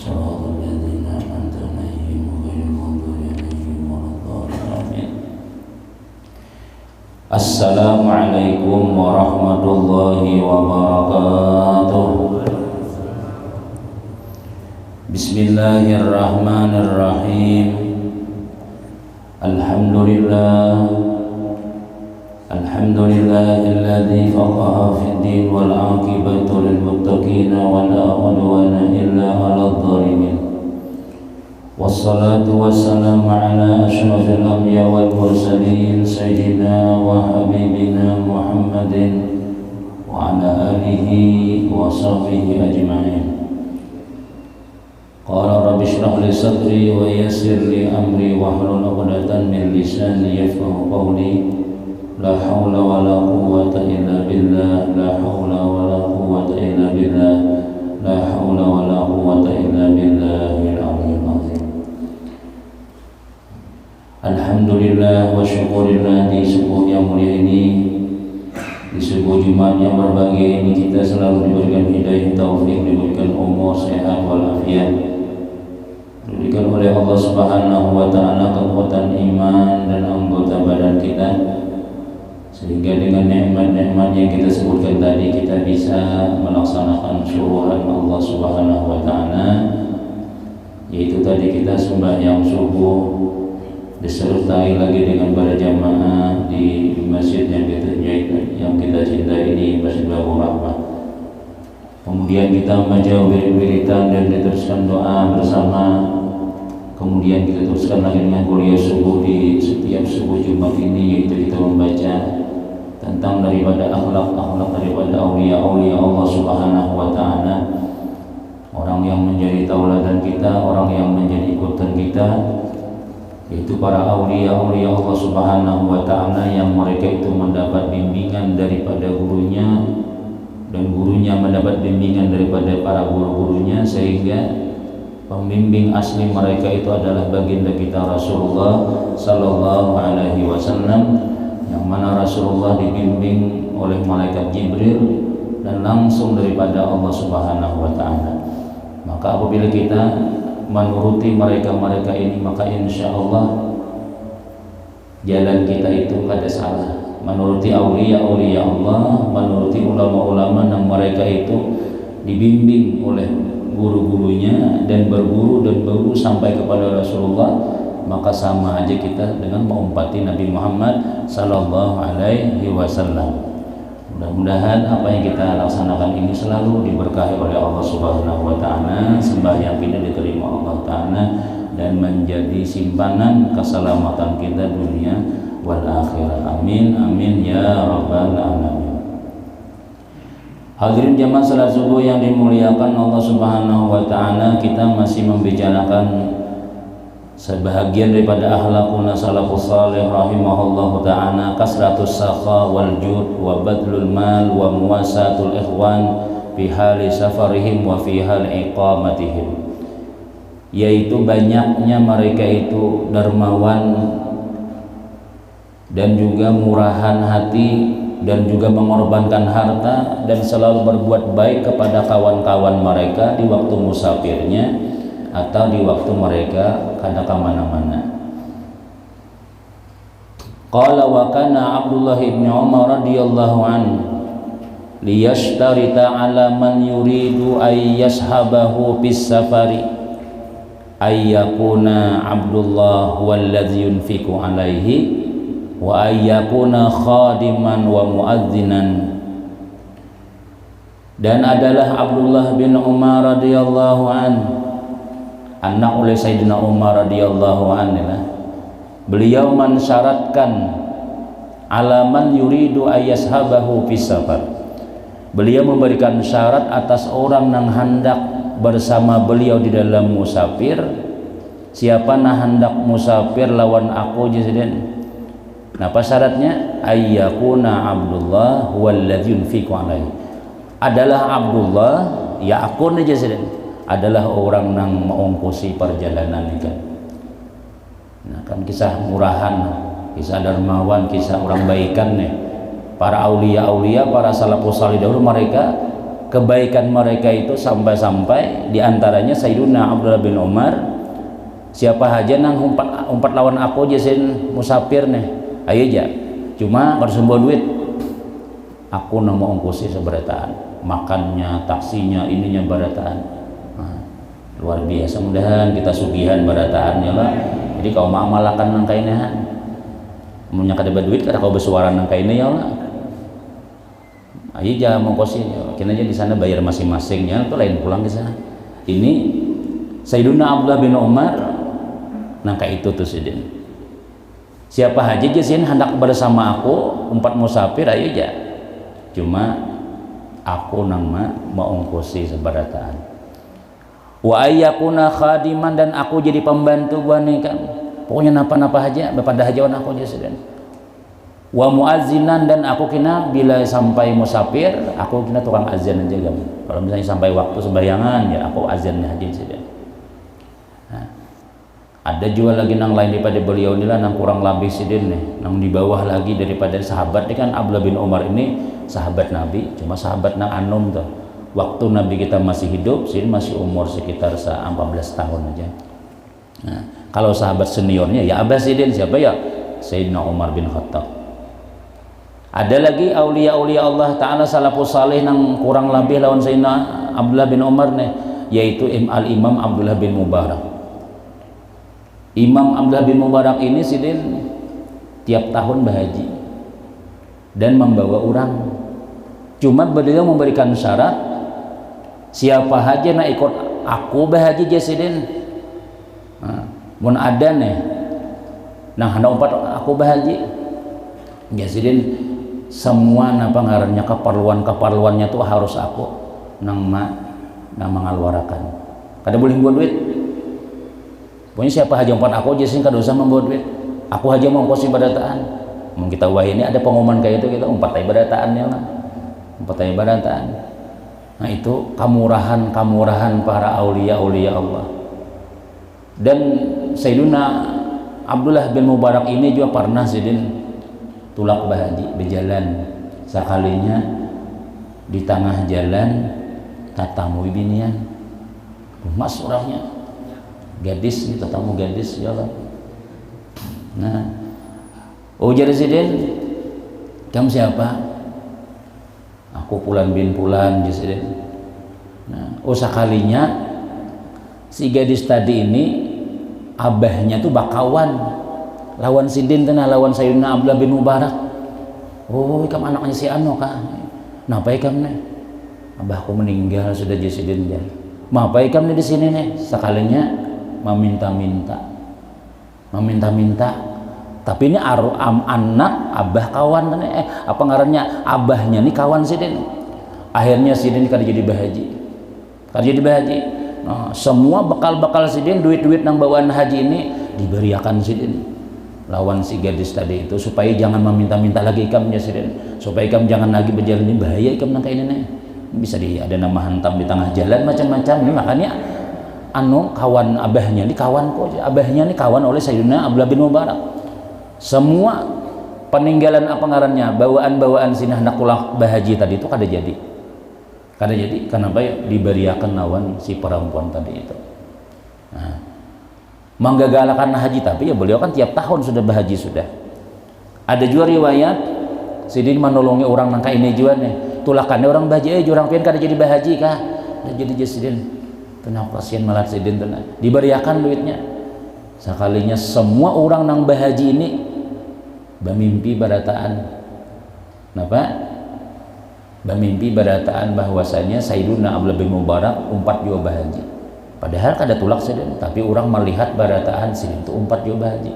صراط الذين أنعمت عليهم غير المغضوب عليهم ولا الضالين. Assalamualaikum warahmatullahi wabarakatuh. Bismillahirrahmanirrahim. Alhamdulillahilladzi faqaha fid din wal 'aqibatu lil muttaqin wa la 'udwana illa 'alal zalimin. Wassalatu wassalamu ala asyrafil anbiya wal mursalin sayyidina wa habibina Muhammadin wa ala alihi wa sahbihi ajma'in. Qala rabbi shrah li sadri wa yassir li amri wahlul 'uqdatam min lisani yafqahu qawli. La haula wa la quwwata illa billah, la haula wa la quwwata illa billah, la haula wa la quwwata illa billahil aliyyil azim. Alhamdulillah wa syukurillah, di subuh yang mulia ini, di subuh Jumat yang berbahagia ini, kita selalu diberikan hidayah taufik, diberikan umur sehat walafiat, diberikan oleh Allah Subhanahu wa taala kekuatan iman dan anggota badan kita, sehingga dengan nikmat-nikmat yang kita sebutkan tadi kita bisa melaksanakan syukuran Allah Subhanahu wa taala, yaitu tadi kita sembahyang subuh disertai lagi dengan berjamaah di masjid yang kita cintai ini, Masjid Babur Rahmah. Kemudian kita membaca wirid-wiridan dan diteruskan doa bersama. Kemudian kita teruskan lagi dengan kuliah subuh di setiap subuh Jumat ini, yaitu kita membaca tentang daripada akhlak daripada aulia-aulia Allah Subhanahu wa taala, orang yang menjadi tauladan kita, orang yang menjadi ikutan kita, yaitu para aulia-aulia Allah Subhanahu wa taala yang mereka itu mendapat bimbingan daripada gurunya dan gurunya mendapat bimbingan daripada para guru-gurunya, sehingga pembimbing asli mereka itu adalah baginda kita Rasulullah sallallahu alaihi wasallam, yang mana Rasulullah dibimbing oleh malaikat Jibril dan langsung daripada Allah Subhanahu wa taala. Maka apabila kita menuruti mereka-mereka ini, maka insya Allah jalan kita itu kada salah. Menuruti aulia-aulia Allah, menuruti ulama-ulama yang mereka itu dibimbing oleh guru-gurunya dan berguru sampai kepada Rasulullah, maka sama aja kita dengan mengumpati Nabi Muhammad sallallahu alaihi wasallam. Mudah-mudahan apa yang kita laksanakan ini selalu diberkahi oleh Allah Subhanahu wa taala, sembahyang kita diterima Allah taala dan menjadi simpanan keselamatan kita dunia wal akhirah. Amin amin ya rabbal alamin. Hadirin jamaah salat subuh yang dimuliakan Allah Subhanahu wa taala, kita masih membicarakan sebahagian daripada akhlakuna salafus salih rahimahullahu ta'ala, kasratus sakha wal jud wa badlul mal wa muwasatul ikhwan fi hali safarihim wa fi hal iqamatihim, yaitu banyaknya mereka itu dermawan dan juga murahan hati dan juga mengorbankan harta dan selalu berbuat baik kepada kawan-kawan mereka di waktu musafirnya atau di waktu mereka kada ke mana-mana. Qala wa kana Abdullah ibn Umar radhiyallahu anhu liyashtarita ala man yuridu ay yashabahu bis safari ay yakuna Abdullah walladhi yunfiqu alaihi wa ay yakuna khadiman wa muadzinan. Dan adalah Abdullah bin Umar radhiyallahu anhu, anak oleh Sayyidina Umar radhiyallahu anhu, beliau mensyaratkan alaman yuridu ayashabahu fis safar. Beliau memberikan syarat atas orang yang hendak bersama beliau di dalam musafir. Siapa yang hendak musafir lawan aku jasiden? Apa syaratnya? Ayyakuna Abdullah walladzi yunfiqu alaihi. Adalah Abdullah, ya akun jasiden, adalah orang yang mengongkosi perjalanan itu. Nah, kan kisah murahan, kisah dermawan, kisah orang baikan nih. Para aulia-aulia, para salafus salih dahulu mereka kebaikan mereka itu sampai-sampai diantaranya Sayyiduna Abdullah bin Umar, siapa aja nang umpat lawan aku jasin musafir nih, ayo aja, cuma harus membawa duit, aku nang mau ongkosi seberataan, makannya, taksinya, ininya barataan. Nah, luar biasa, mudahan kita sugihan barataannya lah. Jadi kau malakan nang kainnya, punya kada duit kada kau bersuara nang kainnya ya lah. Ayo aja mau kosi, kena aja di sana bayar masing-masingnya, itu lain pulang ke sana. Ini Sayyiduna Abdullah bin Umar, nangka itu tuh sidin. Siapa aja jasin hendak bersama aku, umpat musafir ayo aja. Cuma aku nama mau ongkosi sebarataan. Wa ayyakuna khadiman, dan aku jadi pembantu gua nih kan. Pokoknya napa-napa aja, pada hajawan aku aja sidin. Wa muazzinan, dan aku kena bila sampai musafir aku kena tukang azan aja kamu. Kalau misalnya sampai waktu sembayangan ya aku azannya aja saja. Nah, ada juga lagi nang lain daripada beliau inilah nang kurang lebih sidin nih, nang di bawah lagi daripada sahabat ini kan. Abdullah bin Umar ini sahabat Nabi, cuma sahabat nang anum tuh. Waktu Nabi kita masih hidup, sidin masih umur sekitar 14 tahun aja. Nah, kalau sahabat seniornya ya Abah sidin siapa ya? Sayyidina Umar bin Khattab. Ada lagi aulia-aulia Allah Ta'ala salafus salih nang kurang lebih lawan Sayyidina Abdullah bin Umar nih, yaitu Al-Imam Abdullah bin Mubarak. Imam Abdullah bin Mubarak ini sidin tiap tahun berhaji dan membawa orang. Cuma beliau memberikan syarat, siapa aja nak ikut aku berhaji aja sidin. Nah, mun ada nih nang hendak umpat aku berhaji ya sidin, semua napa ngarannya keperluannya tuh harus aku nang mengeluarkan. Kada boleh buat duit. Pokoknya siapa aja umpat aku aja sih kada usah membawa duit. Aku aja mau ongkos ibadataan. Mun kita wah ini ada pengumuman kayak itu, kita umpat ibadataannya lah. Umpat ibadataan. Nah itu kemurahan para aulia Allah. Dan Sayyiduna Abdullah bin Mubarak ini juga pernah sidin tulak berhaji berjalan, sekalinya di tengah jalan tatamu binian rumah surahnya gadis, tatamu gadis jalan. Nah, ujar sidin, kamu siapa? Aku Pulan bin Pulan sidin. Nah, sekalinya si gadis tadi ini abahnya tuh bakawan lawan sidin tenah, lawan Sayyidina Abdullah bin Mubarak. Oh, kamu anaknya si Ano kah? Napa ikam nih? Abahku meninggal sudah jadi sidin dia. Mapa ikam nih di sini nih? Sekalinya meminta-minta. Tapi ini anak abah kawan apa ngarannya? Abahnya nih kawan sidin. Akhirnya sidin kada jadi bahaji. Nah, semua bekal-bekal sidin, duit-duit nang bawaan haji ini diberiakan sidin lawan si gadis tadi itu, supaya jangan meminta-minta lagi ikamnya sidin, supaya ikam jangan lagi berjalan ini bahaya ikam nang kayak ini bisa ada nama hantam di tengah jalan macam-macam. Ini makanya kawan abahnya ini kawan oleh Sayyidina Abdullah bin Mubarak. Semua peninggalan apa ngarannya, bawaan-bawaan sini hendak pulang bahaji tadi itu kada jadi. Kenapa ya? Diberiakan lawan si perempuan tadi itu. Nah, menggagalakan haji, tapi ya beliau kan tiap tahun sudah berhaji sudah. Ada juga riwayat sidin menolongi orang nangka ini juga nih, tulakannya orang bahaji orang pian kada jadi bahaji kah? Jadi sidin tenang pasien malah sidin tenang diberiakan duitnya. Sekalinya semua orang nang bahaji ini bermimpi barataan. Kenapa? Bermimpi barataan bahwasanya Sayyiduna Abdullah bin Mubarak umpat juga bahaji. Padahal kada tulak sidin, tapi orang melihat barataan sidin itu umpat juga bahaji.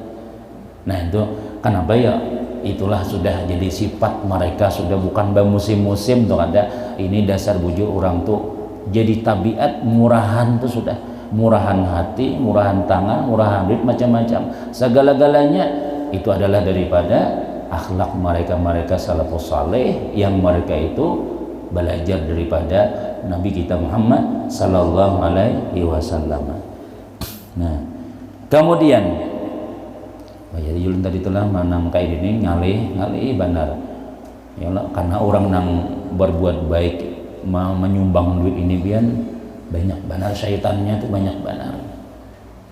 Nah itu kenapa ya? Itulah sudah jadi sifat mereka, sudah bukan bermusim-musim tuh ada. Ini dasar bujur orang tuh jadi tabiat murahan tuh sudah, murahan hati, murahan tangan, murahan duit, macam-macam. Segala-galanya itu adalah daripada akhlak mereka salafus saleh yang mereka itu belajar daripada Nabi kita Muhammad sallallahu alaihi wasallam. Nah, kemudian jadi yulun tadi telah manang kayak ini ngalih benar. Ya Allah, karena orang nang berbuat baik menyumbang duit ini bian banyak benar syaitannya tuh banyak benar.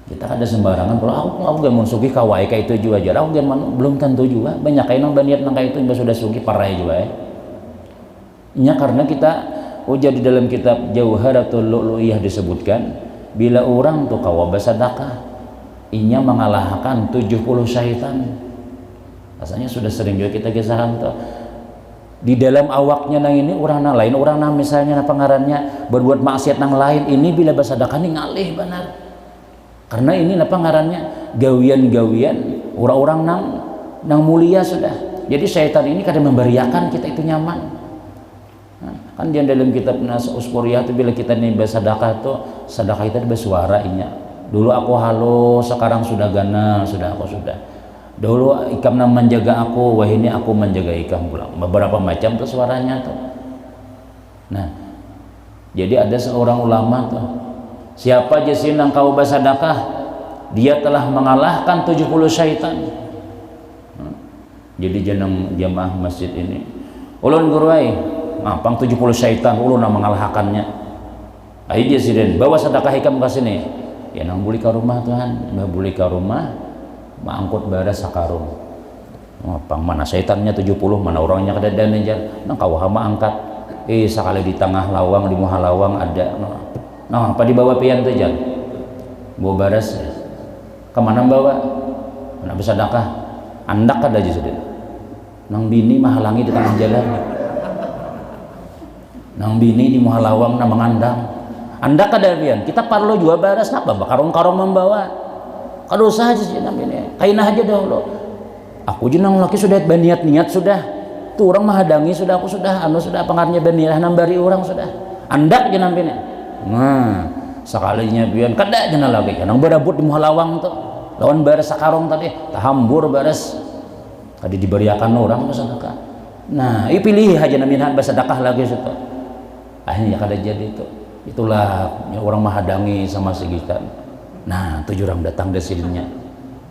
Kita kada sembarangan kalau aku gak mau sugih kawai kayak itu juga aja aku belum tentu juga banyak kayak nang baniat nang kayak itu yang sudah sugih parah juga nya karena kita jadi dalam kitab Jauharatul Lu'lu'iyah disebutkan bila orang tuh kawa bersedekah inya mengalahkan 70 syaitan. Rasanya sudah sering juga kita kisahkan tuh di dalam awaknya nang ini orang nang lain orang nang misalnya nang pengarannya berbuat maksiat nang lain ini bila bersedekah ini ngalih benar karena ini apa ngarannya gawian-gawian orang-orang nang mulia sudah. Jadi syaitan ini kadang memberiakan kita itu nyaman. Nah, kan dia dalam kitab Nas Uspuriyah itu bila kita nih bersedekah itu sedekah itu bersuara inya. Dulu aku halus, sekarang sudah ganal, sudah aku sudah. Dulu ikam nang menjaga aku, wah ini aku menjaga ikam pulang. Beberapa macam tuh suaranya tuh. Nah, jadi ada seorang ulama tuh. Siapa jesin nang kau bersedekah, dia telah mengalahkan 70 syaitan. Jadi jeneng jamaah masjid ini. Ulun guruai, pang 70 syaitan ulun nang mengalahkannya. Ai jesin bawa sedekah ikam ke sini. Ya nang buli ke rumah Tuhan, mbah buli ke rumah, mangkut baras sakarung. Pang mana syaitannya 70, mana orangnya kada dan nang kau hama angkat. Sekali di tengah lawang di muha lawang ada. Nah, apa dibawa pian tuh Jan? Bawa baras ya. Kemana bawa? Mana bersedekah? Andak kada aja sudah. Nang bini mahalangi di tengah jalan. Nang bini di muhalawang nang mengandang. Andak kada pian? Kita perlu jual baras napa? Karung-karung membawa. Kada usah aja sih nang bini. Kainah aja dahulu. Aku jenang laki sudah berniat-niat sudah. Tuh orang mahadangi sudah aku sudah sudah pengarnya berniat nambari orang sudah. Andak aja nang bini. Nah, sekalinya pian kada jenah lagi kan berebut di muhalawang tuh lawan baras sakarong tadi tahambur baras tadi diberiakan orang bersedekah. Nah, pilih aja naminhan bersedekah lagi situ akhirnya kada jadi itu. Itulah orang mahadangi sama segitan. Nah, 7 orang datang dari sininya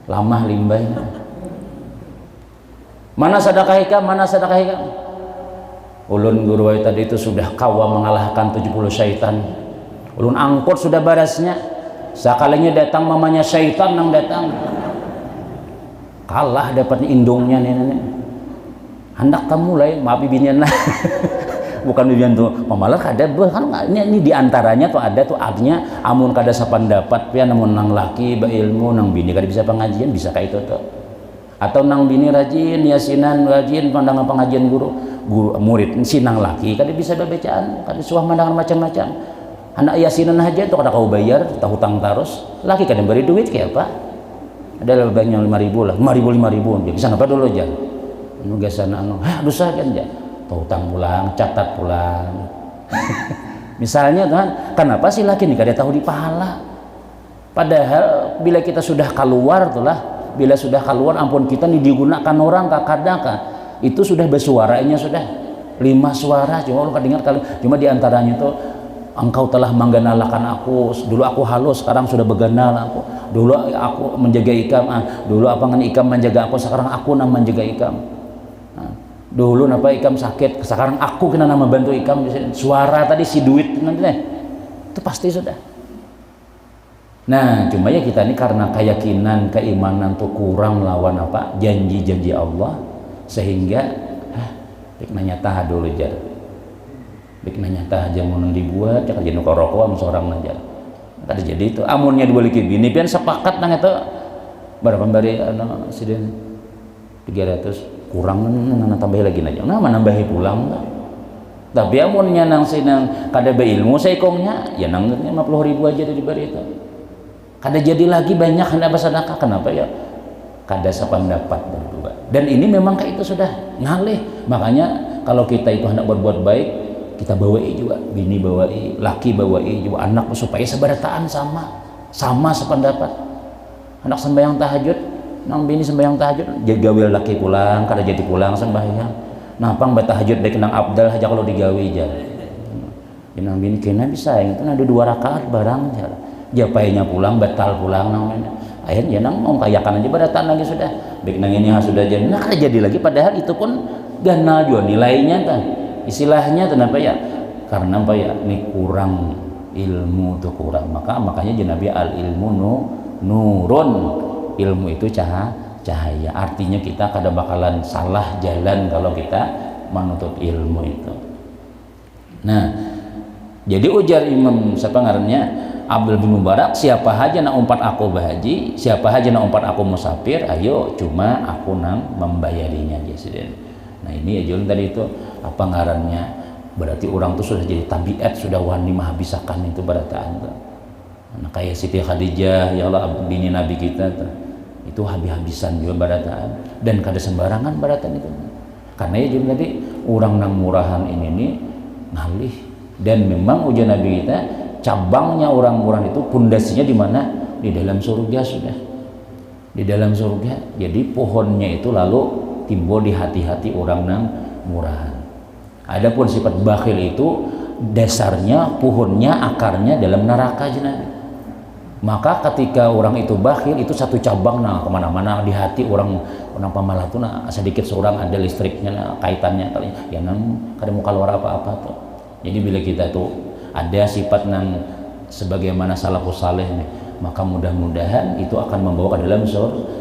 lama limbah mana sedekah ikam ulun guru tadi itu sudah kawa mengalahkan 70 syaitan. Ulun angkut sudah barasnya sekalinya datang mamanya syaitan nang datang kalah dapatnya indungnya nih hendak kamu lain maaf binian lah bukan binian tuh mamalah kada kan ini diantaranya tuh ada tuh artinya amun kada sapan dapat pian namun nang laki beilmu nang bini kada bisa pengajian bisa kayak itu tuh atau nang bini rajin yasinan rajin pandangan pengajian guru murid si nang laki kada bisa bacaan kada suah pandangan macam-macam. Anak yasinan aja tuh kada kau bayar tahu hutang terus laki kadang beri duit kayak apa ada lebih banyak 5.000 lah 5.000 dia bisa ngapa dulu aja nugasan dosa kan aja tahu hutang pulang catat pulang misalnya Tuhan kenapa sih laki ini kada tahu di pahala padahal bila kita sudah keluar tuh lah bila sudah keluar ampun kita nih digunakan orang kakadaka itu sudah bersuaranya sudah 5 suara cuma lu kedengar kali cuma diantaranya tuh engkau telah mengganalakan aku dulu aku halus sekarang sudah beganal aku dulu aku menjaga ikam dulu apa ngan ikam menjaga aku sekarang aku nang menjaga ikam dulu napa ikam sakit sekarang aku kena nama bantu ikam suara tadi si duit nanti deh itu pasti sudah. Nah cuma ya kita ini karena keyakinan keimanan tuh kurang lawan apa janji-janji Allah sehingga nanya tah dulu jar bikin nyata aja mau dibuat cak jadi rokok seorang aja kada jadi itu amunnya dua lagi bini pian sepakat nang itu berapa bari siden 300 kurang nang tambah lagi aja nah menambahi pulang tapi amunnya nang sinang kada beilmu saikongnya ya nang 50.000 aja diberi itu kada jadi lagi banyak hendak bersedekah kenapa ya kada sependapat berdua dan ini memang kayak itu sudah ngalih makanya kalau kita itu hendak berbuat baik kita bawai juga bini bawai laki bawai juga anak supaya seberataan sama sependapat anak sembahyang tahajud nang bini sembahyang tahajud gawil laki pulang kada jadi pulang sembahyang nampang bertahajud baik nang abdal aja kalau digawi aja nang bini kena bisa itu ada 2 rakaat barang japainya pulang batal pulang nang akhirnya nang mau kayakan aja berataan lagi sudah baik nang ini sudah jadi lagi padahal itu pun ganal juga nilainya kan istilahnya kenapa ya karena apa ya, ini kurang ilmu tuh kurang, makanya Nabi al ilmu nurun, ilmu itu cahaya, artinya kita kada bakalan salah jalan kalau kita menuntut ilmu itu. Nah, jadi ujar Imam siapa ngarannya Abdul bin Mubarak, siapa aja nak umpat aku bahaji, siapa aja nak umpat aku musafir, ayo cuma aku nang membayarinya Presiden. Nah ini aja tadi itu apa ngarannya, berarti orang tuh sudah jadi tabiat, sudah wani menghabiskan itu barataan tuh. Nah kayak Siti Khadijah ya Allah bini Nabi kita tuh, itu habis-habisan juga barataan dan kada sembarangan barataan itu. Karena ya juga tadi orang nang murahan ini nih ngalih, dan memang ujian Nabi kita cabangnya orang murah itu pondasinya di mana? Di dalam surga sudah. Di dalam surga. Jadi pohonnya itu lalu timbul di hati-hati orang nang murahan. Adapun sifat bakhil itu dasarnya, pohonnya, akarnya dalam neraka jenah. Maka ketika orang itu bakhil itu satu cabang nah kemana-mana di hati orang pamalah tuh nah sedikit seorang ada listriknya nah, kaitannya kali ya nang kada mau keluar apa-apa tuh. Jadi bila kita tuh ada sifat nang sebagaimana salafus saleh nih, maka mudah-mudahan itu akan membawa ke dalam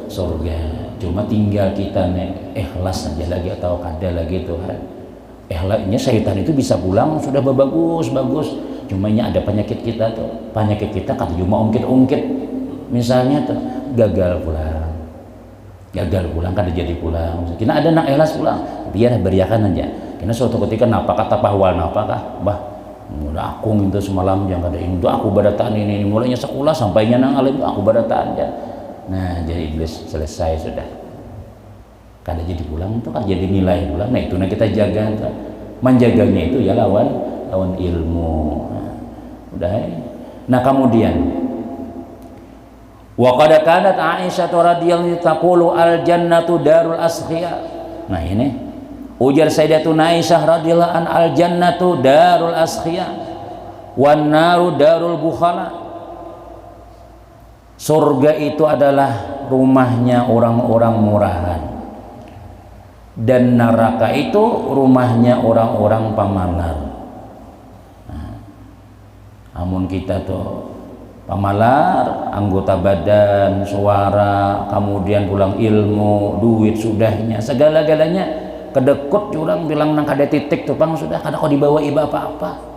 surga. Cuma tinggal kita nih ikhlas saja lagi atau kada lagi Tuhan. Ikhlasnya syaitan itu bisa pulang sudah bagus. Cuma ini ada penyakit kita tuh. Penyakit kita kata cuma ungkit-ungkit. Misalnya tuh gagal pulang kada jadi pulang. Kita ada nang ikhlas pulang, biar beriakan aja. Kita suatu ketika napa kata pahwal napa kah? Bah, udah aku itu semalam yang kada ini aku barataan ini mulainya sekolah sampainya nang alim aku barataan ya. Nah jadi iblis selesai sudah kada jadi pulang itu kan jadi nilai pulang. Nah itu nah kita jaga tuh. Menjaganya itu ya lawan ilmu. Nah, udah. Nah kemudian wa qad kanat Aisyah radhiyallahu taqulu al jannatu darul asqiya. Nah ini ujar Sayyidatuna Aisyah radhiyallahu an al jannatu darul asqiya wan naru darul bukhala. Surga itu adalah rumahnya orang-orang murahan dan neraka itu rumahnya orang-orang pamalar. Nah, amun kita tuh pamalar, anggota badan, suara, kemudian pulang ilmu, duit sudahnya, segala-galanya kedekut orang bilang nang kada titik tuh bang sudah kada kau dibawa iba apa-apa.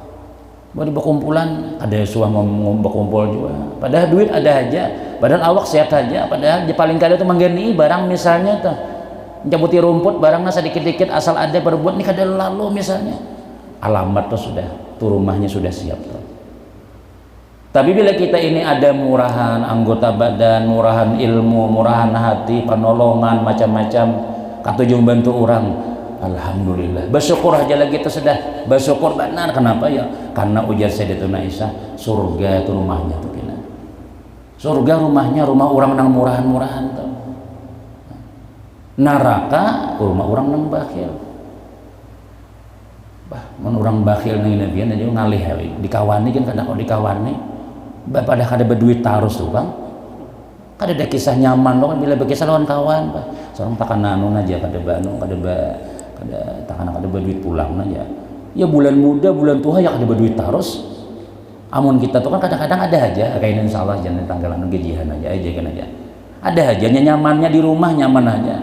Baru berkumpulan ada suah mau berkumpul juga. Padahal duit ada aja, padahal awak sehat aja, padahal paling kada tuh menggeni barang misalnya tuh jabuti rumput barangnya sedikit-dikit asal ada berbuat nih kada lalu misalnya. Alamat tuh sudah, tuh rumahnya sudah siap tuh. Tapi bila kita ini ada murahan anggota badan, murahan ilmu, murahan hati, penolongan macam-macam, katujung bantu orang, alhamdulillah. Bersyukur aja lagi itu sudah. Bersyukur benar. Kenapa ya? Karena ujar Sayyidatuna Aisyah, surga itu rumahnya tuh kena. Surga rumahnya rumah orang nang murahan-murahan tuh. Neraka rumah orang nang bakhil. Bah, mun orang bakhil nih nabian aja ngalih dikawani kan kada kok dikawani. Pada kada berduit tarus tuh bang, kada ada kisah nyaman loh kan bila berkisah lawan kawan, bah. Seorang takkan nanun aja kada takkan kada berduit pulang aja. Ya bulan muda bulan tua ya kada berduit tarus. Amun kita tuh kan kadang-kadang ada aja, kayak insyaallah jangan tanggalan gajian aja kan aja. Ada aja nyamannya di rumah nyaman aja.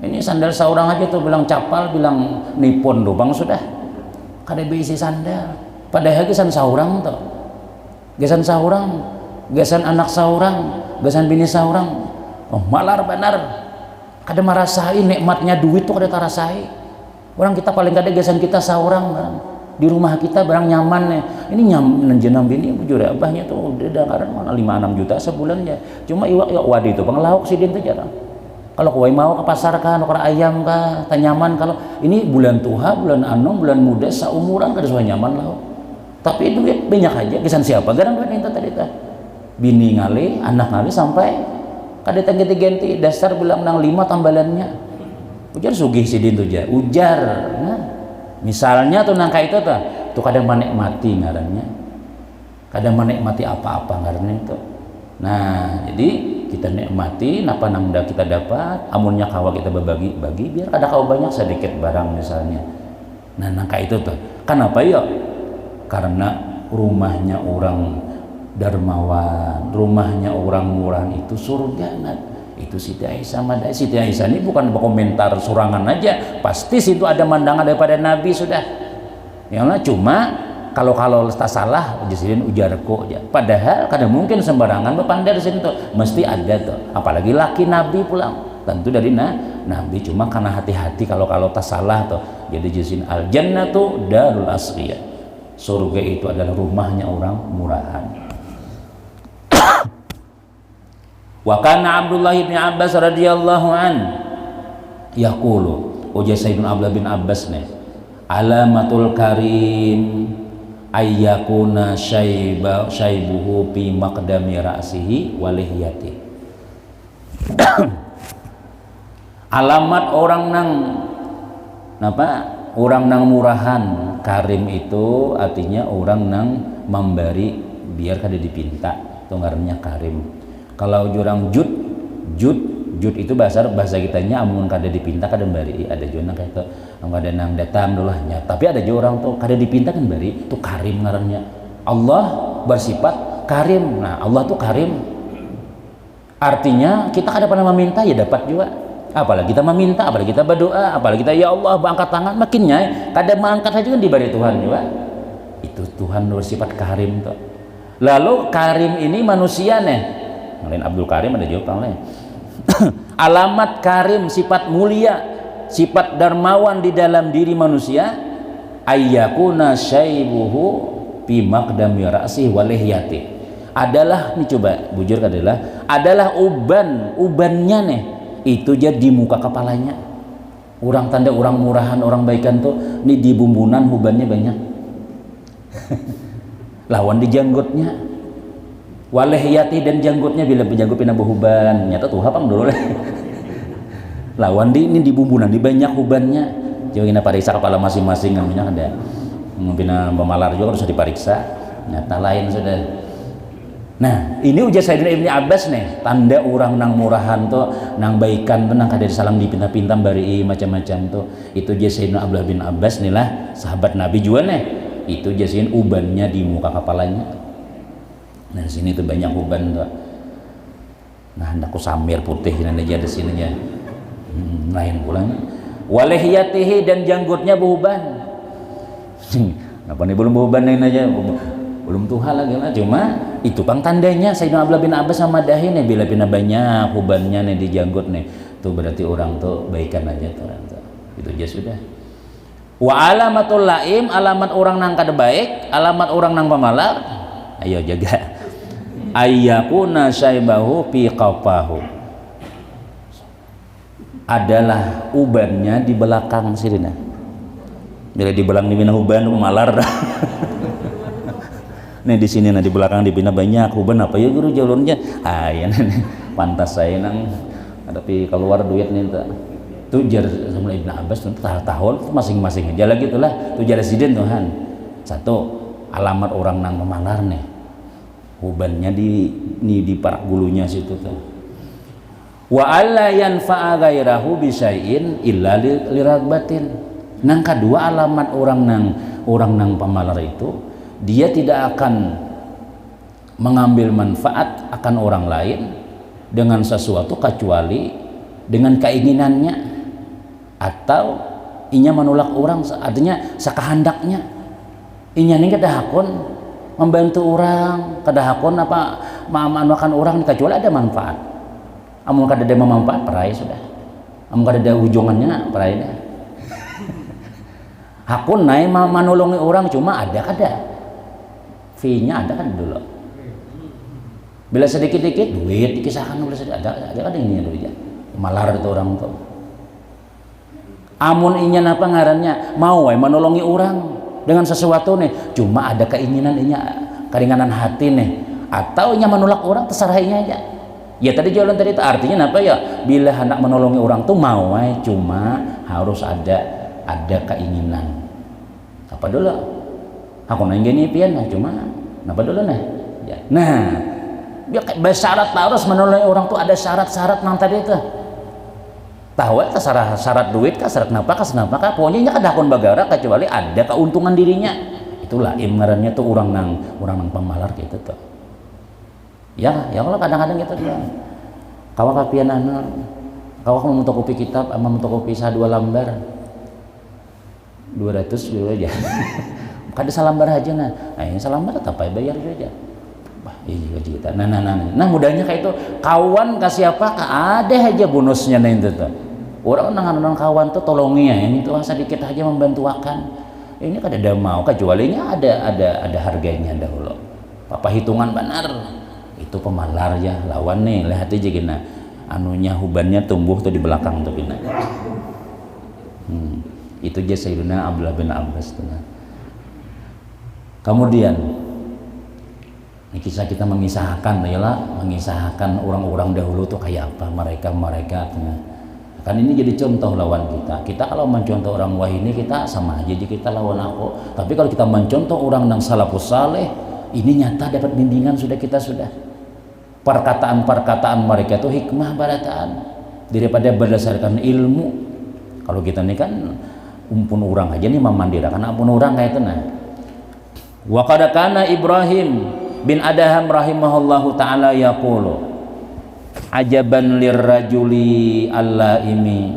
Ini sandal seorang aja tuh bilang capal, bilang nipon doang sudah. Kada berisi sandal. Padahal gesan seorang tuh. Gesan seorang, gesan anak seorang, gesan bini seorang. Oh, malar benar. Kada merasain nikmatnya duit tuh kada terasai. Orang kita paling kada gesan kita seorang kan. Di rumah kita barang nyaman nih. Ini nyaman jenam bini bujur abahnya tuh udah dengaran mana 5-6 juta sebulan ya. Cuma iwak ya wadi itu bang lauk sidin tuh jarang. Kalau kau mau ke pasar kan, nuker ayam kah, tanyaman kalau ini bulan tuha, bulan anom, bulan muda, seumuran kada suah nyaman lah. Tapi duit banyak aja, kesan siapa? Garang duit itu tadi tah. Bini ngali, anak ngali sampai kada ganti-ganti dasar bilang nang 5 tambalannya. Ujar sugih sidin tuh ja, ujar. Nah, misalnya tuh nangka itu tuh kadang menikmati ngarannya, kadang menikmati apa-apa ngarannya itu. Nah, jadi kita nikmati napa nang kita dapat, amunnya kawa kita berbagi-bagi biar ada kawa banyak sedikit barang misalnya. Nah, nangka itu tuh. Kenapa ya? karena rumahnya orang dermawan, rumahnya orang murah itu surga. Itu Siti Aisyah. Siti Aisyah ini bukan komentar surangan aja, pasti situ ada mandangan daripada Nabi sudah. Ya lah, cuma kalau tak salah jadiin ujarku aja. Padahal kadang mungkin sembarangan berpandai di sini tuh, mesti ada tuh. Apalagi laki Nabi pulang, tentu dari Nabi. Cuma karena hati-hati kalau tak salah tuh. Jadi jadiin al jannatu darul asriyah. Surga itu adalah rumahnya orang murahan. Wa kana Abdullah bin Abbas radhiyallahu an yaqulu, ujar Sayyidina Abdullah bin Abbas nih, alamatul karim ayyakuna syaibuhu fi maqdami ra'sihi wa lihiyati. Alamat orang nang murahan. Karim itu artinya orang nang memberi biar kada dipinta, itu ngarannya karim. Kalau jurang jud itu bahasa kitanya amun kada dipinta kada bari. Ada juga kayak itu kada nang datang dulahnya, tapi ada juga orang tuh kada dipinta kan bari, itu karim ngarannya. Allah bersifat karim. Nah, Allah tuh karim, artinya kita kada pernah meminta ya dapat juga. Apalagi kita meminta, apalagi kita berdoa, apalagi kita ya Allah angkat tangan, makinnya kada mengangkat saja kan diberi Tuhan juga. Itu Tuhan bersifat karim tuh. Lalu karim ini manusia nih. Lain Abdul Karim ada juga orang lain. Alamat karim, sifat mulia, sifat dermawan di dalam diri manusia, ayyakuna syaibuhu fi maqdami ra'sihi wa lihyati. Adalah nih coba bujur adalah ubannya nih itu jadi di muka kepalanya. Orang tanda orang murahan, orang baikan tuh nih di bumbunan ubannya banyak. Lawan di janggutnya. Walahyati dan janggutnya bila janggut pindah behuban nyata tuh hapam dulu lawan ini di bumbunan di banyak hubannya. Coba kita pariksa kepala masing-masing namanya ada pina memalar juga harus dipariksa, nyata lain sudah. Nah ini ujar Sayyidina Ibni Abbas nih, tanda orang nang murahan tuh nang baikan tuh nang kada disalam di pinta-pinta bari macam-macam tuh. Itu ujar Sayyidina Abdullah bin Abbas nih lah sahabat Nabi juga nih, itu jasihin ubannya di muka kepalanya. Nah di sini tuh banyak uban tuh. Nah anakku samir putih ini aja di sini ya. Lain pulang. Walihiyatihi dan janggutnya beruban. Apa nih belum beruban ini aja, belum tuha lagi lah. Cuma itu pang tandanya Sayyidina Abdullah bin Abbas sama dahi nih bila pina banyak ubannya nih di janggut nih. Tuh berarti orang tuh baikan aja tuh. Itu aja sudah. Wa alamatul laim, alamat orang nang kada baik, alamat orang nang pamalar. Ayo jaga. Ayyakuna syaibahu fi qafahu, adalah ubannya di belakang sirina. Bila di belakang dibina uban malar. Nih di sini di belakang dibina banyak uban apa ya guru jalurnya. Ya nih pantas saya nang tapi keluar duit nih tuh jar sama Ibnu Abbas tuh tahun masing-masing aja lagi itulah tuh jar sidin Tuhan. Satu alamat orang nang memalar nih. Ubannya di parak bulunya situ tuh. Wa alla yanfa'a ghairahu bi syai'in illa liragbatin. Nang kedua alamat orang nang pamalar itu dia tidak akan mengambil manfaat akan orang lain dengan sesuatu kecuali dengan keinginannya atau inya menolak orang, artinya sakahandaknya. Inya nih kada hakun membantu orang, kada hakun apa memanuakan orang kecuali ada manfaat. Amun kada ada manfaat perai sudah. Amun kada ada ujungannya perai dah. Hakun naik menolongi orang cuma ada kada. Fee-nya ada kan dulu. Bila sedikit-dikit duit dikisahkan bila sedikit ada kada ini duitnya. Malar itu orang tuh. Amun inya apa ngarannya mau menolongi orang dengan sesuatu nih, cuma ada keinginan inya keringanan hati nih, atau inya menolak orang terserah inya aja. Ya tadi jalan tadi itu artinya apa ya? Bila hendak menolongi orang tuh mau cuma harus ada keinginan. Apa dulu? Aku nanya gini pian cuma apa dulu nih? Ya. Nah, dia bersyarat harus menolongi orang tuh ada syarat-syarat nang tadi itu. Tahu ya syarat duit kah, syarat nafkah, pokoknya nya kada akun bagara kecuali ada keuntungan dirinya. Itu itulah ngarannya tuh orang nang pemalar gitu tuh. Ya kalau kadang-kadang gitu tuh. Kawak kapian kawak mau kopi kitab ama mau kopi 2 lembar 200 dulu aja. Kada salambar aja nah ini salambar tetap bayar aja. Bah, iya kita. Nah mudahnya kayak itu kawan kasih apa ada aja bonusnya nah itu tuh. Orang nang kawan tuh tolongi ya ini tuh sedikit aja membantu akan. Ini kada mau kecualinya ada harganya dahulu. Papa hitungan benar. Itu pemalar ya lawan nih lihat aja gini anunya hubannya tumbuh tuh di belakang tuh gini. Itu aja Sayyidina Abdullah bin Abbas tuh. Kemudian ini kisah kita mengisahkan orang-orang dahulu tuh kayak apa mereka kan ini jadi contoh lawan kita kalau mencontoh orang wah ini kita sama aja kita lawan aku, tapi kalau kita mencontoh orang yang salafus saleh ini nyata dapat bimbingan sudah perkataan mereka itu hikmah barataan daripada berdasarkan ilmu. Kalau kita ini kan umpun orang aja nih memandira karena ampun orang kayak itu nah. Wa qad kana Ibrahim bin Adham rahimahullahu taala yaqulu ajaban lirrajuli allaimi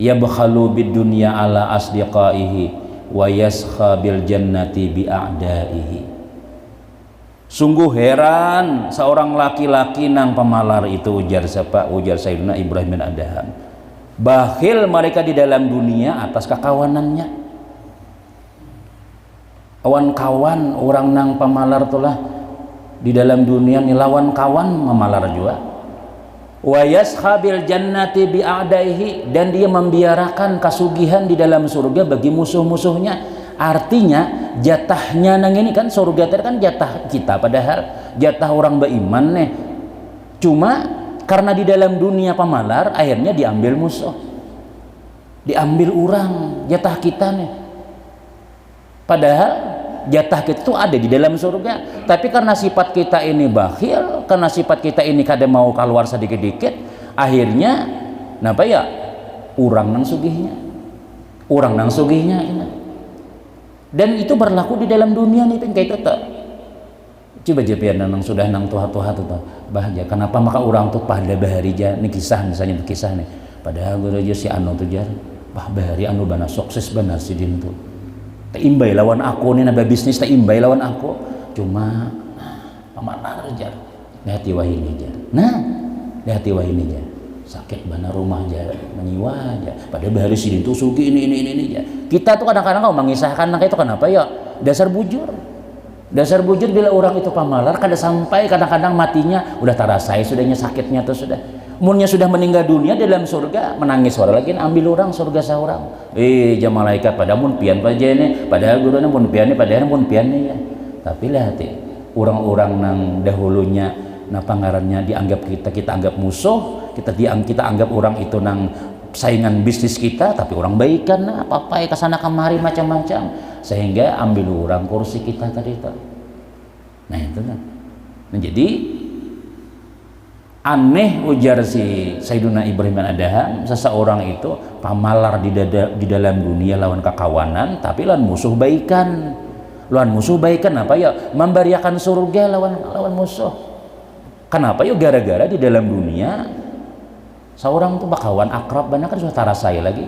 yabkhalu bidunya ala asdiqaihi wa yaskha bil jannati bi a'daihi. Sungguh heran seorang laki-laki nang pemalar itu ujar Sayyidina Ibrahim bin Adham. Bakhil mereka di dalam dunia atas kekawanannya. Kawan orang nang pemalar itulah di dalam dunia nih lawan kawan memalar juga. Wa yaskhabil jannati bi a'daihi dan dia membiarkan kasugihan di dalam surga bagi musuh-musuhnya. Artinya jatahnya nang ini kan surga itu kan jatah kita padahal jatah orang beriman nih. Cuma karena di dalam dunia pemalar akhirnya diambil musuh. Diambil orang jatah kita nih. Padahal jatah kita itu ada di dalam surga, tapi karena sifat kita ini bakhil, karena sifat kita ini kadang mau keluar sedikit-dikit, akhirnya napa ya orang nang sugihnya ini. Dan itu berlaku di dalam dunia nih kayak itu tak. Coba aja biar nang sudah nang tuha-tuha tuh bahagia. Kenapa maka orang tuh pada bahari aja nih kisah misalnya kisah nih. Padahal gue aja si anu tuh jar, bah bahari anu bana sukses benar si din tuh. Teimbay lawan aku nih nambah bisnis teimbay lawan aku cuma pamanar jar lihati wah ini jar lihati wah ini jar sakit bana rumah jar menyiwa aja pada bahari sidin tuh sugi ini jar kita tuh kadang-kadang kau mengisahkan itu kenapa ya dasar bujur bila orang itu pamalar sampai kadang-kadang matinya udah tarasai sudahnya sakitnya tuh sudah munnya sudah meninggal dunia dalam surga menangis suara lagi ambil orang surga seorang jam malaikat pada mun pian paja ini padahal gurunya mun pian ya tapi lihat orang-orang nang dahulunya napa ngarannya dianggap kita anggap musuh kita anggap orang itu nang saingan bisnis kita tapi orang baikan nah apa-apa kesana kemari macam-macam sehingga ambil orang kursi kita tadi itu nah itu kan nah, jadi aneh ujar si Sayyiduna Ibrahim bin Adham seseorang itu pamalar di dalam dunia lawan kekawanan tapi lawan musuh baikan apa ya memberiakan surga lawan musuh. Kenapa yuk gara-gara di dalam dunia seorang tuh bakawan akrab banyak kan sudah tarasai lagi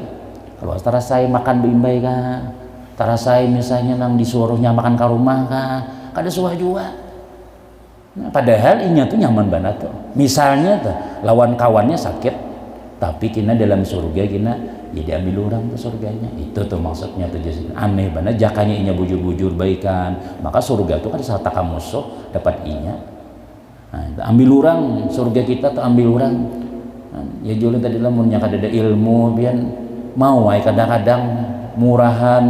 kalau tarasai makan bimbay kah tarasai misalnya nang disuruhnya makan ke rumah kah kada suah juga. Nah, padahal inya tuh nyaman banget tuh. Misalnya tuh lawan kawannya sakit, tapi kina dalam surga kina ya diambil orang tuh surganya. Itu tuh maksudnya tuh jadi aneh banget. Jakanya inya bujur-bujur baikan, maka surga tuh kan saat musuh dapat inya. Nah, ambil orang surga kita tuh ambil orang. Nah, ya jualin tadi lah munnya kada ada ilmu, biar mau kadang-kadang murahan,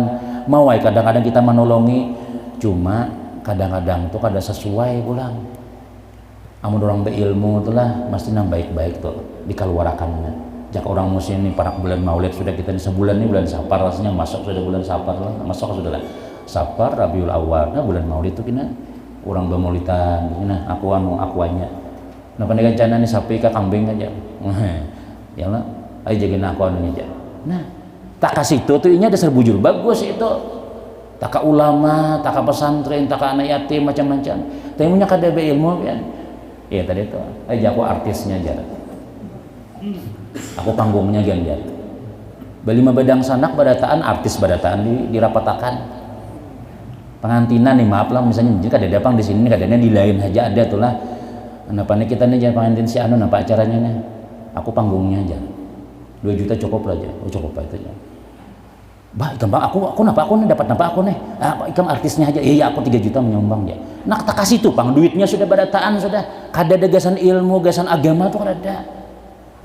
mau kadang-kadang kita menolongi, cuma kadang-kadang tuh kada sesuai pulang amun orang berilmu itulah mesti nang baik-baik tuh dikeluarkannya jak orang musim ini para bulan maulid sudah kita sebulan ini bulan Safar rasanya masuk sudah bulan Safar lah masuk sudah lah Safar Rabiul Awal nah bulan maulid tuh kena orang bermaulidan nah akuannya nah pendekatan nih sapi ke kambing aja ya lah ayo jagain aku anunya aja nah tak kasih itu tuh ini dasar bujur bagus itu taka ulama, taka pesantren, taka anak yatim macam-macam. Tapi punya kada ilmu kan. Iya tadi itu. Aja aku artisnya jar. Aku panggungnya jar. Bali badang sanak badataan artis badataan dirapatakan. Pengantinan nih maaf lah misalnya jika ada dapang di sini kadangnya di lain aja ada tuh lah. Kenapa nih kita nih jangan pengantin si anu napa acaranya nih? Aku panggungnya aja. 2 juta cukup lah aja. Oh cukup lah itu aja. Bah, ikam aku napa aku nih dapat napa aku nih? Ah, ikam artisnya aja. Iya, aku 3 juta menyumbang ya. Nah, kita kasih tuh, pang duitnya sudah badataan sudah. Kada gagasan ilmu, gagasan agama tuh kada.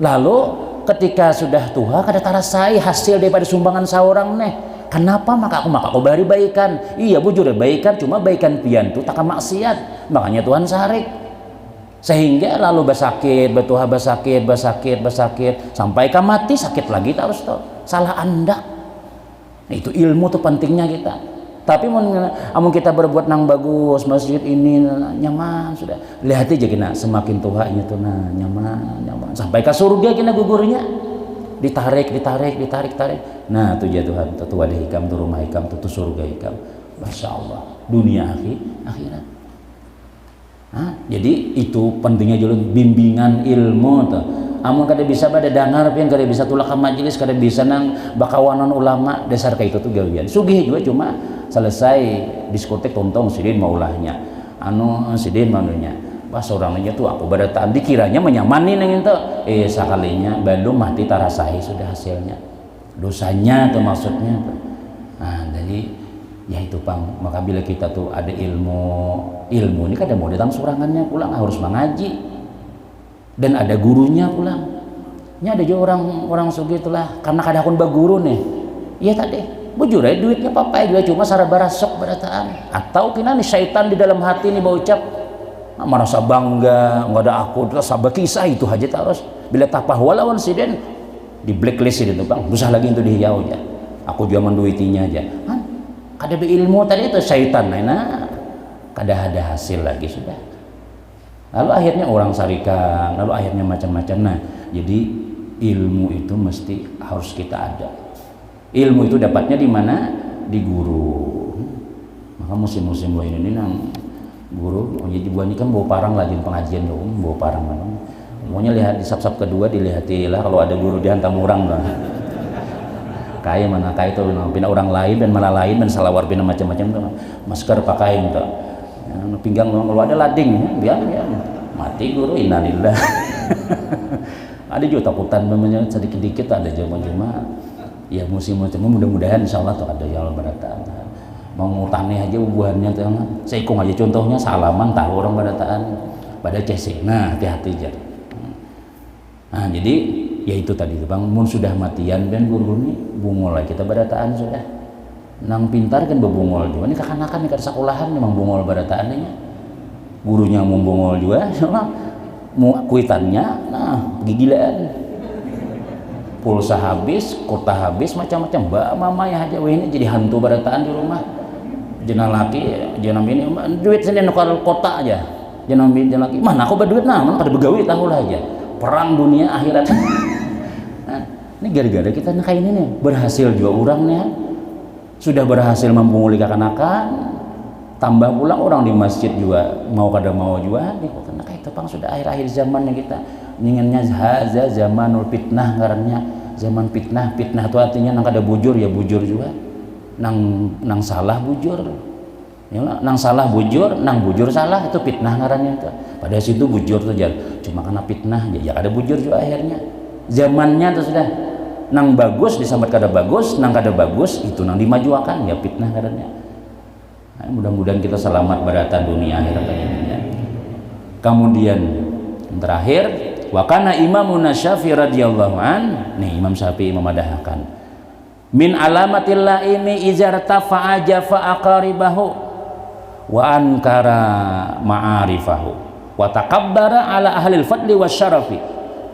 Lalu ketika sudah tua kada tarasai hasil daripada sumbangan seorang nih. Kenapa maka aku bari baikan? Iya, bujur baikan, cuma baikan pian tuh tak maksiat. Makanya Tuhan sarik. Sehingga lalu basakit, betuha basakit sampai ka mati sakit lagi terus tuh. Salah Anda. Nah, itu ilmu tuh pentingnya kita. Tapi amun kita berbuat nang bagus, masjid ini nyaman sudah. Lihat aja kena semakin tua ini tuh nah nyaman. Sampai ke surga kena gugurnya. Ditarik. Nah, tuh ya Tuhan, tuh wadah hikam, tuh rumah hikam, tuh surga hikam. Masya Allah, dunia akhirat. Nah, jadi itu pentingnya juga bimbingan ilmu tuh. Amun kada bisa pada dengar pian kada bisa tulak ke majelis kada bisa nang bakawanan ulama dasar kayak itu tuh gawian sugih juga cuma selesai diskotek tontong sidin maulahnya anu sidin manunya pas orangnya tuh aku badataan dikiranya menyamani nang itu sakalinya belum mati tarasai sudah hasilnya dosanya tuh maksudnya tuh. Nah jadi ya itu pang maka bila kita tuh ada ilmu ini kada mau datang surangannya pulang harus mengaji dan ada gurunya pulang. Nya ada juga orang sugi itulah karena kada akun baguru nih. Iya tadi, bujur ya duitnya papai juga cuma sarabara sok badataan. Atau kina nih syaitan di dalam hati nih baucap merasa bangga, enggak ada aku terus sabah kisah itu aja terus. Bila tapah walawan siden di blacklist itu Bang. Usah lagi itu dihiau aja. Aku juga menduitinya aja. Kan kada beilmu tadi itu syaitan nah kada ada hasil lagi sudah. Lalu akhirnya orang sarikan, lalu akhirnya macam-macam. Nah, jadi ilmu itu mesti harus kita ada. Ilmu itu dapatnya di mana? Di guru. Maka musim-musim ini nang guru, jadi buah ini kan bawa parang lagi pengajian dong, bawa parang mana. Pokoknya lihat di sap-sap kedua dilihatilah kalau ada guru dihantam orang lah. Kayak mana kayak itu pina orang lain dan malah lain dan salawar pina macam-macam tuh. Masker pakai gitu. Pinggang kalau ada lading ya mati guru innalillah. Ada juga takutan namanya sedikit-sedikit ada cuma ya musim-musim mudah-mudahan insyaallah tuh ada yang berataan mau ngutane aja ubuhannya tuh seikung aja contohnya salaman tahu orang berataan pada cc nah hati-hati aja. Nah jadi ya itu tadi Bang mun sudah matian dan guru ini bungol lagi kita berataan sudah nang pintar kan bebungol juga ini kakanakan nih kada sekolahan memang bungol barataannya gurunya mau bungol juga mau kuitannya nah gigilaan pulsa habis kota habis macam-macam mbak mama ya aja ini jadi hantu barataan di rumah jenang laki jenang ini duit sini nukar kota aja jenang laki mana aku berduit nah mana kada begawi tahu lah aja perang dunia akhirat. Nah, ini gara-gara kita kayak ini nih berhasil juga orang nih sudah berhasil membunguli kekanakan tambah pula orang di masjid juga mau kada mau juga karena kayak itu Bang sudah akhir-akhir zamannya kita inginnya haza zamanul fitnah ngarannya zaman fitnah itu artinya nang kada bujur ya bujur juga nang salah bujur ya, nang salah bujur nang bujur salah itu fitnah ngarannya itu pada situ bujur tuh jar cuma karena fitnah ya kada bujur juga akhirnya zamannya tuh sudah nang bagus disambat kada bagus nang kada bagus itu nang dimajuakan ya fitnah kadanya. Nah, mudah-mudahan kita selamat beratan dunia akhirat ya. Kemudian terakhir wa kana imamun Syafi'i radhiyallahu an nih Imam Syafi'i memadahkan min alamatil laimi izartafa ajafa aqaribahu wa ankara ma'arifahu wa takabbara ala ahlil fadli wasyarafi.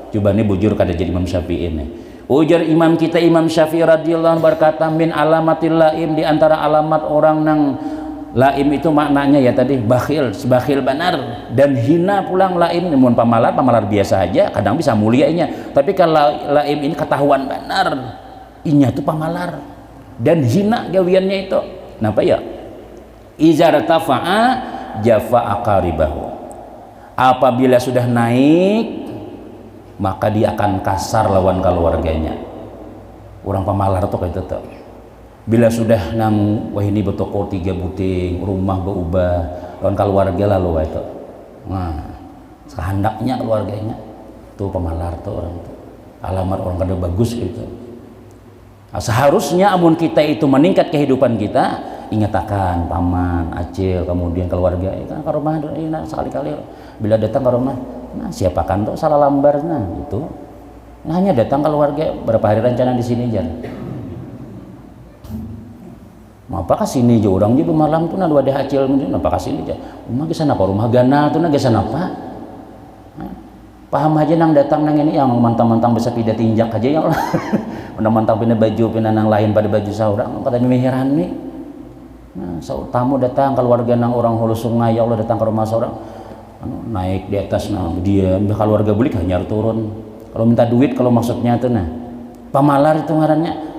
Coba nih bujur kada jadi Imam Syafi'i ini. Ujar imam kita Imam Syafi'i radhiyallahu anhu berkata min alamatil laim di antara alamat orang nang laim itu maknanya ya tadi bakhil sebakhil benar dan hina pulang laim namun pamalar biasa aja kadang bisa mulianya tapi kalau laim ini ketahuan benar inya tuh pamalar dan hina gawiannya itu Napa ya? Iza ratafa'a jafa aqaribahu. Apabila sudah naik, maka dia akan kasar lawan keluarganya. Orang pemalar tuh kayak itu. Bila sudah nang wah ini betoko 3 buting, rumah berubah, lawan keluarga lalu itu. Nah, sehendaknya keluarganya tuh pemalar tuh orang tuh. Alamat orang kada bagus gitu. Nah, seharusnya amun kita itu meningkat kehidupan kita, ingatakan paman, acil, kemudian keluarga, kan ke rumah nah, sekali-kali bila datang ke rumah, nah siapakan tuh salah lambar nah itu. Nah, hanya datang keluarga berapa hari rencana di sini jan. Apakah sini je orang je malam tuh nah dua deh acil mungkin apakah sini je. Rumah gesan apa rumah gana tuh nah gesan apa? Paham aja nang datang nang ini yang mantang-mantang bisa pindah tinjak aja ya Allah. Mantang pindah baju pindah nang lain pada baju saurang kata mimihiran nih. Nah, tamu datang keluarga nang orang hulu sungai ya Allah datang ke rumah seorang naik di atas nah dia keluarga bulik hanya turun. Kalau minta duit kalau maksudnya tuh nah pamalar itu ngarannya.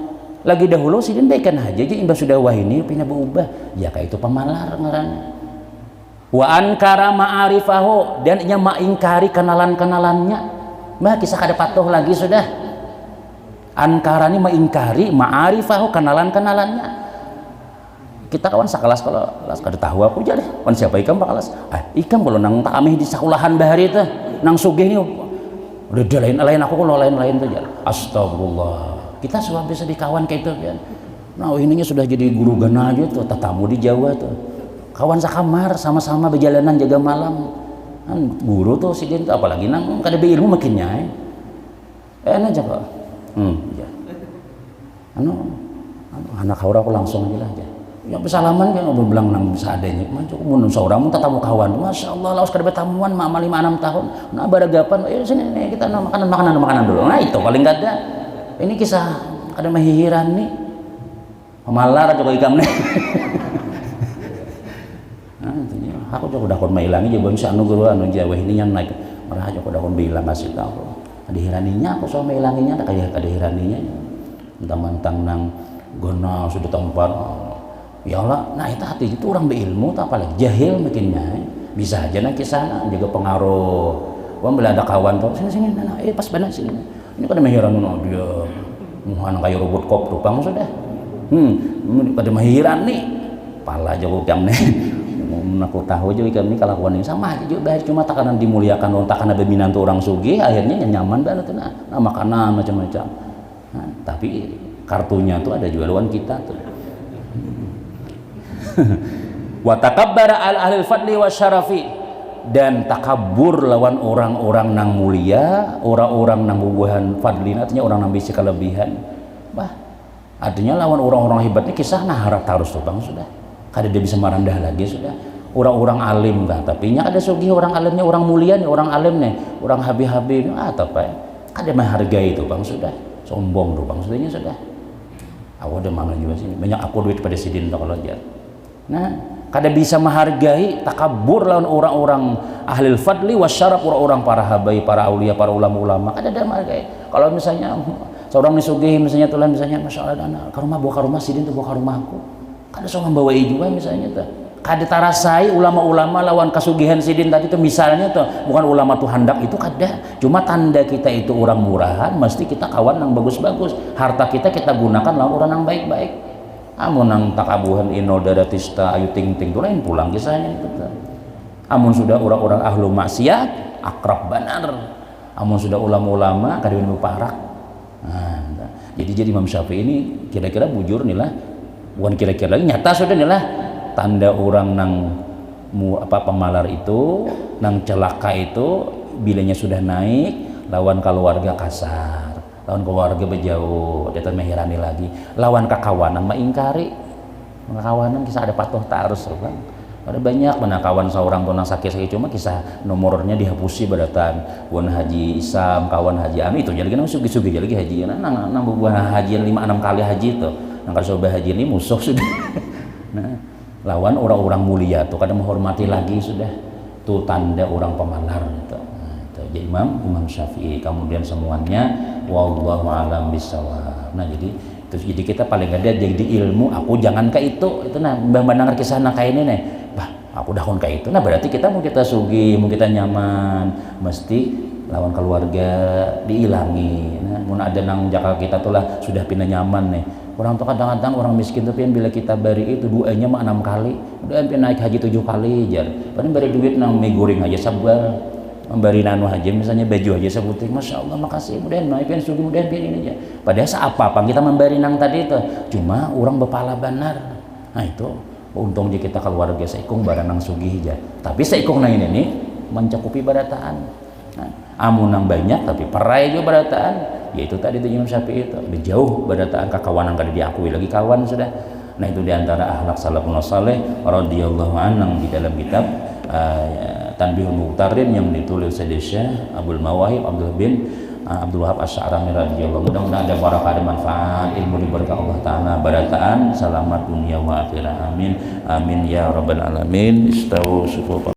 Lagi dahulu sidin baikan aja imbas sudah wah ini pindah berubah ya kayak itu pamalar ngarannya. Wa ankara ma'arifahu dan nya ma'ingkari kenalan-kenalannya. Mah kisah kada patuh lagi sudah. Ankara ini ma'ingkari ma'arifahu kenalan-kenalannya. Kita kawan sekelas kalau kada tahu aku aja deh. Kan siapa ikam kelas? Ikam kalau nang takami di sekolahan bahari itu nang sugih ini udah lain aku kalau lain-lain tuh jalan. Astagfirullah. Kita sudah bisa dikawan kayak itu kan. Nah, ininya sudah jadi guru gana aja tuh, tatamu di Jawa tuh. Kawan sekamar sama-sama berjalanan jaga malam kan guru tuh sidin tuh apalagi nang kada beilmu makinnya enak aja kok ya. Anak haura aku langsung aja lah aja ya bersalaman kan ngobrol bilang nang bisa adanya macam mun seorang mun tatamu kawan Masya Allah laos kada betamuan mama 5-6 tahun nah baragapan sini nih kita makanan dulu nah itu paling kada ini kisah kada mahihiran nih pemalar atau ikam nih. Aku juga udah mailangi aja bang anu guru anu Jawa ini yang naik merah aja udah bilang kasih tahu adihiraninya aku sama mailanginya ada kayak adihiraninya mentang-mentang nang gona sudah tempat ya Allah nah itu hati itu orang berilmu tak apalagi jahil makinnya bisa aja nak kisah juga pengaruh wong bila ada kawan tuh sini nah pas benar sini ini kan mahiran dia muhan kayak robot kop rupang sudah pada mahiran nih pala aja jam nih aku tahu juga kami kelakuan ini sama aja juga cuma takanan dimuliakan orang takanan beminan tuh orang sugih akhirnya nyaman banget tuh nah makanan macam-macam nah, tapi kartunya tuh ada juga lawan kita tuh wa takabbara al ahlil fadli wa syarafi dan takabur lawan orang-orang nang mulia orang-orang nang bubuhan fadlin artinya orang nang bisa kelebihan artinya lawan orang-orang hebat ini kisah nah harap harus tuh bang sudah kada dia bisa merendah lagi sudah orang-orang alim kan tapi nya ada sugih orang alimnya orang mulia nih orang alim nih orang habi-habi apa ya kada menghargai itu bang sudah sombong tuh bang sudahnya sudah aku ada mangan juga sini banyak aku duit pada sidin kalau aja nah kada bisa menghargai takabur lawan orang-orang ahlil fadli wasyaraf orang-orang para habai para aulia para ulama-ulama kada ada menghargai kalau misalnya seorang nih sugih misalnya tulan misalnya Masya Allah anak ke rumah bawa ke rumah sidin tuh bawa ke rumahku kada seorang bawa juga misalnya tuh kada tarasai ulama-ulama lawan kasugihan sidin tadi itu misalnya tuh bukan ulama tuh hendak itu kada cuma tanda kita itu orang murahan mesti kita kawan yang bagus-bagus harta kita gunakan lawan orang yang baik-baik amun nang takabuhan inol daratista ayu ting-ting itu lain pulang kisahnya itu amun sudah orang-orang ahlu maksiat akrab banar amun sudah ulama-ulama kada minum parak nah, jadi Imam Syafi'i ini kira-kira bujur nih lah bukan kira-kira lagi nyata sudah nih lah tanda orang nang pemalar itu nang celaka itu bilanya sudah naik lawan keluarga kasar lawan keluarga berjauh dia mehirani lagi lawan kakawanan mengingkari kakawanan kisah ada patuh tarus bang ada banyak mana kawan seorang tuh nang sakit cuma kisah nomornya dihapusi badatan kawan haji Isam kawan haji Ami itu jadi nang sugi-sugi lagi haji nang buah haji 5-6 kali haji itu nang coba haji ini musuh sudah nah lawan orang-orang mulia tuh kadang menghormati lagi sudah tuh tanda orang pemalar gitu. Nah, itu jadi Imam Syafi'i kemudian semuanya wallahu alam bisawab. Nah jadi Terus jadi kita paling ada jadi ilmu aku jangan ke itu nah mendengar kisah nak kayak ini nih bah aku dahon kayak itu nah berarti kita mau kita sugi mau kita nyaman mesti lawan keluarga diilangi nah mun ada nang jaka kita tuh lah sudah pindah nyaman nih orang tuh kadang-kadang orang miskin tuh bila kita bari itu duanya mah 6 kali udah naik haji 7 kali jar padahal bari duit nang mie goreng aja sabal memberi nanu aja misalnya baju aja sebutik Masya Allah makasih mudah naik pian sugi mudah pian ini aja padahal seapa kita memberi nang tadi itu cuma orang bepala benar nah itu untung je kita keluarga seikung barang nang sugi aja tapi seikung nang ini nih mencakupi barataan nah, amun nang banyak tapi perai juga barataan yaitu tadi itu Imam Syafi'i itu lebih jauh barataan kakawanan kada diakui lagi kawan sudah nah itu diantara akhlak salafun saleh radhiyallahu anhu di dalam kitab Tanbihul Muqtarin yang ditulis oleh Syekh Abdul Mawahib Abdul bin Abdul Wahab Asy'arani radhiyallahu mudah-mudahan ada barakah ada manfaat ilmu diberkah Allah taala barataan selamat dunia wa akhirah amin amin ya rabbal alamin istawu sufufa